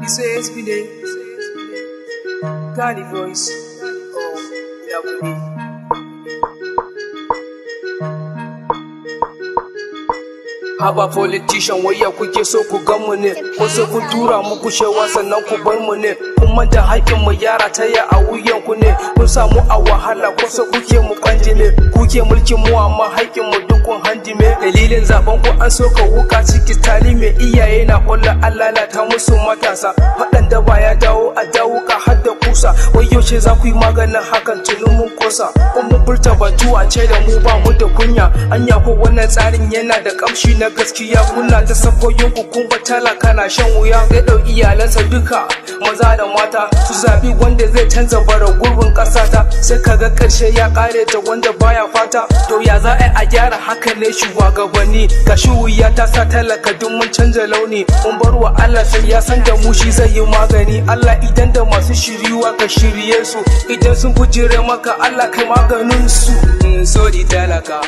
Says me day, got the voice. Oh, yeah, we need. Haba politician waya kuke so ku gan mu ne, wasu kun tura muku shewa sannan ku bar mu ne, kun manta haƙƙin mu yara taya a wuyan ku ne, kun samu a wahala kusa kuke mu kanji ne, kuke mulkin mu amma haƙƙin mu dukun hanji me, dalilin zaben ku an soka wuka ciki tali me, iyaye na ƙwallon Allah ta musu matasa, faɗan da baya dawo a dawo ka har da kusa, wai yaushe za ku yi maganin hakan tuni mun kosa, kun mun furta batu a ce da mu ba mu da kunya, anya ko wannan tsarin yana da ƙamshi na gaskiya, kuna ta sakoyin ku kun talaka na shan wuya, zai dau iyalansa duka maza da mata su zabi wanda zai canza bara gurbin kasata, sai kaga karshe ya kare ta wanda baya fata, to ya za a gyara haka ne shugabanni, gashi wuya ta sa talaka duk mun canza launi, mun bar wa Allah sai ya san da mu shi zai yi magani, Allah idan da masu shiriwa ka shirye su, idan sun bujire maka Allah kai maganin su, sorry talaka